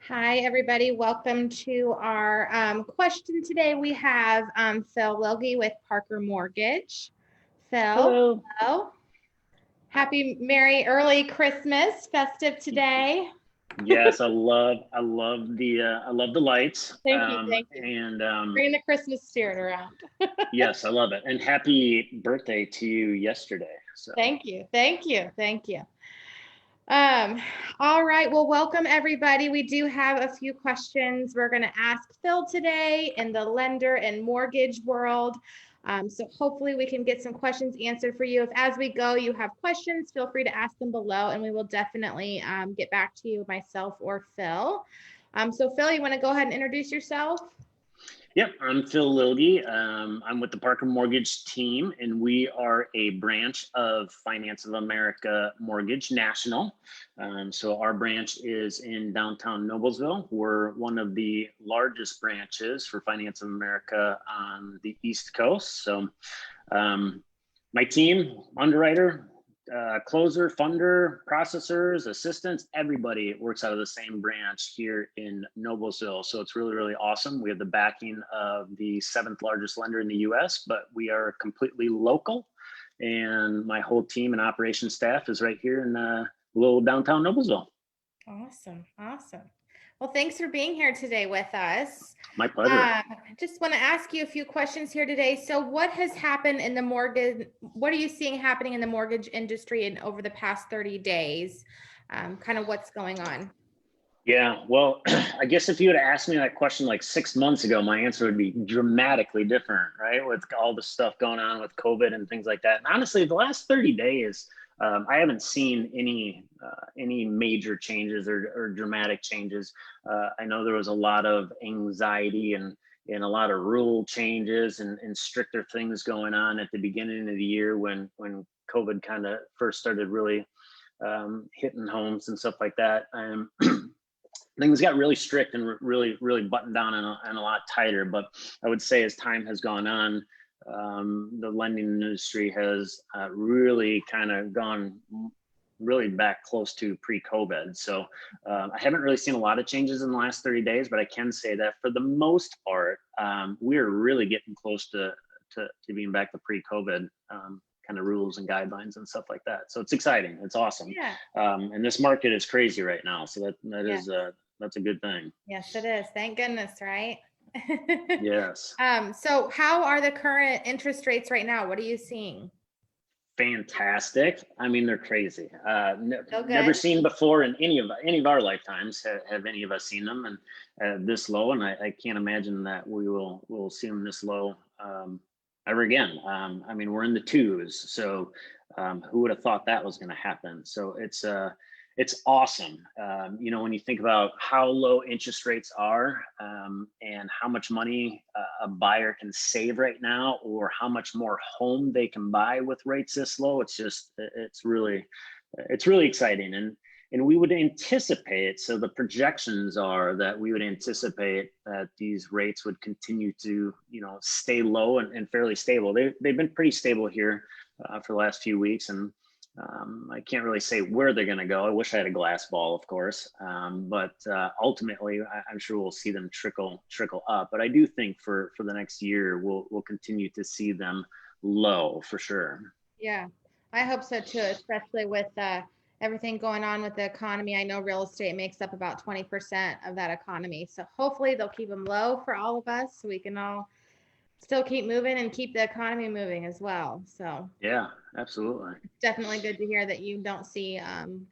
Hi, everybody. Welcome to our question today. We have Phil Wilge with Parker Mortgage. Phil, Hello. hello. Happy Merry Early Christmas, festive today. Yes, I love the lights. Thank you. Thank you. And Bringing the Christmas spirit around. yes, I love it. And happy birthday to you yesterday. So Thank you. Thank you. Thank you. Um, all right. Well, welcome everybody. We do have a few questions we're going to ask Phil today in the lender and mortgage world. So hopefully we can get some questions answered for you. If as we go, you have questions, feel free to ask them below and we will definitely get back to you, myself or Phil. So Phil, you want to go ahead and introduce yourself? yep, I'm Phil Lilge. I'm with the Parker Mortgage team, and we are a branch of Finance of America Mortgage National. So our branch is in downtown Noblesville. We're one of the largest branches for Finance of America on the East Coast. So my team, underwriter, closer, funder, processors, assistants, everybody works out of the same branch here in Noblesville. So it's really, really awesome. We have the backing of the 7th largest lender in the US, but we are completely local. And my whole team and operations staff is right here in little downtown Noblesville. Awesome. Awesome. Well, thanks for being here today with us. My pleasure. Just want to ask you a few questions here today. So what has happened in the mortgage? What are you seeing happening in the mortgage industry in over the past 30 days? Kind of what's going on? Yeah, well, I guess if you had asked me that question like 6 months ago, my answer would be dramatically different, right? With all the stuff going on with COVID and things like that. And honestly, the last 30 days, I haven't seen any major changes or dramatic changes. I know there was a lot of anxiety and a lot of rule changes and stricter things going on at the beginning of the year when COVID kind of first started really hitting homes and stuff like that. Things got really strict and really buttoned down and a lot tighter. But I would say as time has gone on, the lending industry has really kind of gone really back close to pre-COVID. So I haven't really seen a lot of changes in the last 30 days, but I can say that for the most part, we're really getting close to being back to pre-COVID kind of rules and guidelines and stuff like that. So it's exciting. It's awesome. Yeah. And this market is crazy right now. So that Yeah. is that's a good thing. Yes, it is. Thank goodness, right? Yes. So how are the current interest rates right now? What are you seeing? Fantastic. I mean, they're crazy. So Never good. seen before in any of our lifetimes have any of us seen them and this low. And I can't imagine that we'll see them this low ever again. I mean, we're in the twos, so who would have thought that was going to happen? So it's awesome. When you think about how low interest rates are and how much money a buyer can save right now, or how much more home they can buy with rates this low, it's really exciting. And we would anticipate, so the projections are that we would anticipate that these rates would continue to, stay low and fairly stable. They've been pretty stable here for the last few weeks, and I can't really say where they're going to go. I wish I had a glass ball, of course, but ultimately, I'm sure we'll see them trickle up. But I do think for the next year, we'll continue to see them low for sure. Yeah, I hope so too, especially with everything going on with the economy. I know real estate makes up about 20% of that economy. So hopefully they'll keep them low for all of us so we can all still keep moving and keep the economy moving as well. So Yeah, absolutely. it's definitely good to hear that you don't see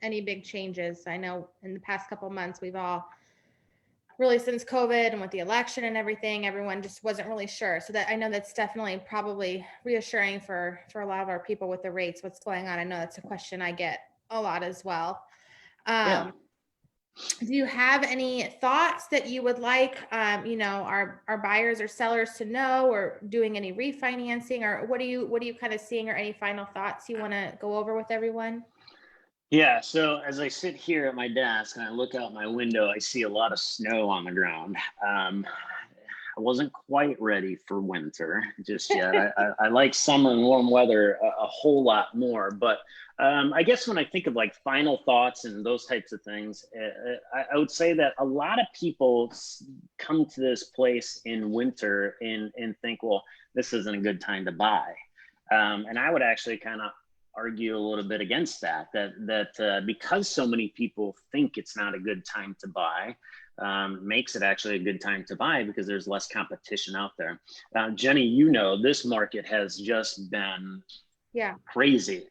any big changes. I know in the past couple of months, we've all really since COVID and with the election and everything, everyone just wasn't really sure. So that I know that's definitely probably reassuring for a lot of our people with the rates, what's going on. I know that's a question I get a lot as well. Yeah. Do you have any thoughts that you would like, our buyers or sellers to know, or doing any refinancing, or what are you kind of seeing, or any final thoughts you want to go over with everyone? Yeah, so as I sit here at my desk and I look out my window, I see a lot of snow on the ground. wasn't quite ready for winter just yet. I like summer and warm weather a whole lot more. But I guess when I think of like final thoughts and those types of things, I would say that a lot of people come to this place in winter and think, well, this isn't a good time to buy. And I would actually kind of argue a little bit against that because so many people think it's not a good time to buy, makes it actually a good time to buy because there's less competition out there. Jenny, you know, this market has just been crazy.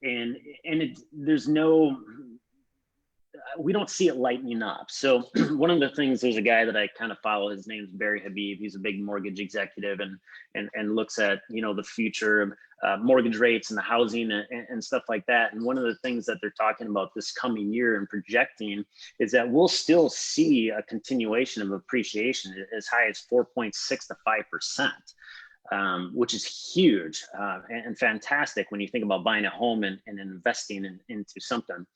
There's no, we don't see it lightening up. So one of the things, there's a guy that I kind of follow, his name's Barry Habib. He's a big mortgage executive and looks at, you know, the future of mortgage rates and the housing and stuff like that. And one of the things that they're talking about this coming year and projecting is that we'll still see a continuation of appreciation as high as 4.6 to 5%. Which is huge and fantastic when you think about buying a home and investing into something.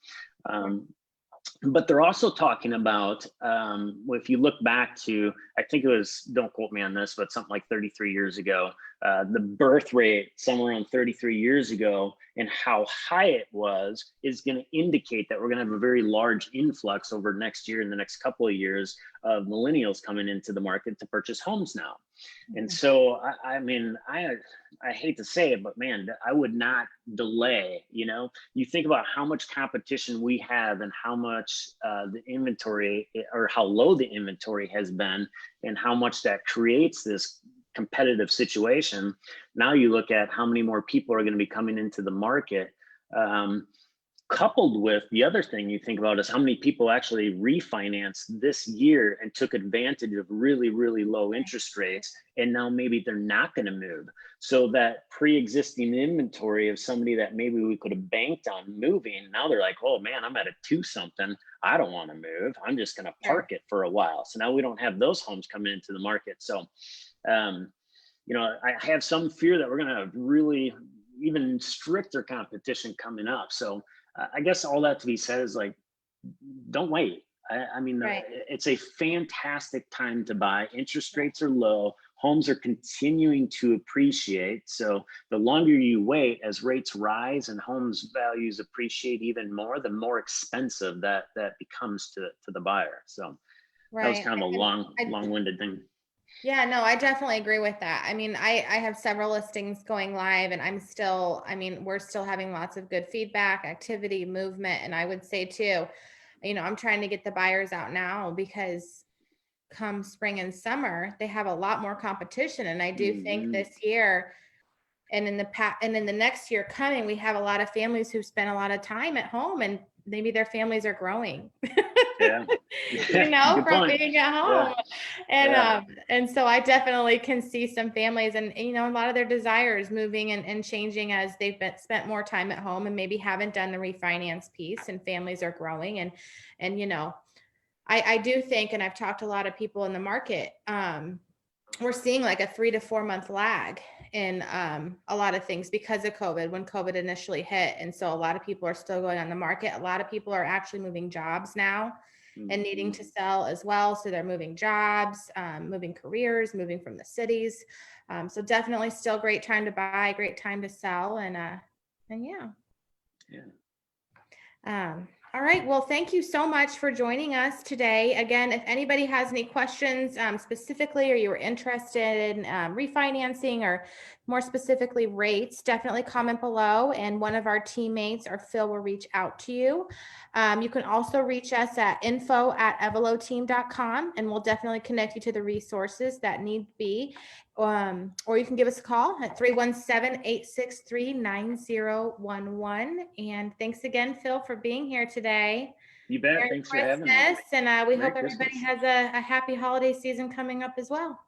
But they're also talking about, if you look back to, I think it was, don't quote me on this, but something like 33 years ago, the birth rate somewhere around 33 years ago and how high it was is going to indicate that we're going to have a very large influx over next year and the next couple of years of millennials coming into the market to purchase homes now. And so, I mean, I hate to say it, but man, I would not delay. You know, you think about how much competition we have and how much the inventory, or how low the inventory has been, and how much that creates this competitive situation. Now you look at how many more people are going to be coming into the market. Coupled with the other thing you think about is how many people actually refinanced this year and took advantage of really, really low interest rates. And now maybe they're not going to move. So that pre-existing inventory of somebody that maybe we could have banked on moving, now they're like, oh man, I'm at a 2-something. I don't want to move. I'm just going to park it for a while. So now we don't have those homes coming into the market. So, you know, I have some fear that we're going to have really even stricter competition coming up. So I guess all that to be said is like, don't wait. I mean, it's a fantastic time to buy. Interest rates are low. Homes are continuing to appreciate. So the longer you wait, as rates rise and homes values appreciate even more, the more expensive that becomes to the buyer. So that was kind of a long-winded thing. Yeah, no, I definitely agree with that. I mean, I have several listings going live and we're still having lots of good feedback, activity, movement. And I would say too, you know, I'm trying to get the buyers out now because come spring and summer, they have a lot more competition. And I do think this year and in the next year coming, we have a lot of families who spend a lot of time at home and maybe their families are growing. Yeah. You know, from being at home. And so I definitely can see some families and, you know, a lot of their desires moving and changing as they've spent more time at home and maybe haven't done the refinance piece, and families are growing. And, you know, I do think, and I've talked to a lot of people in the market, we're seeing like a 3 to 4 month lag in a lot of things because of COVID, when COVID initially hit. And so a lot of people are still going on the market. A lot of people are actually moving jobs now and needing to sell as well. So they're moving jobs, moving careers, moving from the cities. So definitely still great time to buy, great time to sell. And all right. Well, thank you so much for joining us today. Again, if anybody has any questions specifically, or you were interested in refinancing or more specifically rates, definitely comment below and one of our teammates or Phil will reach out to you. You can also reach us at info@eveloteam.com and we'll definitely connect you to the resources that need be. Or you can give us a call at 317-863-9011. And thanks again, Phil, for being here today. You bet. Merry Thanks Christmas, for having me. And we hope everybody has a happy holiday season coming up as well.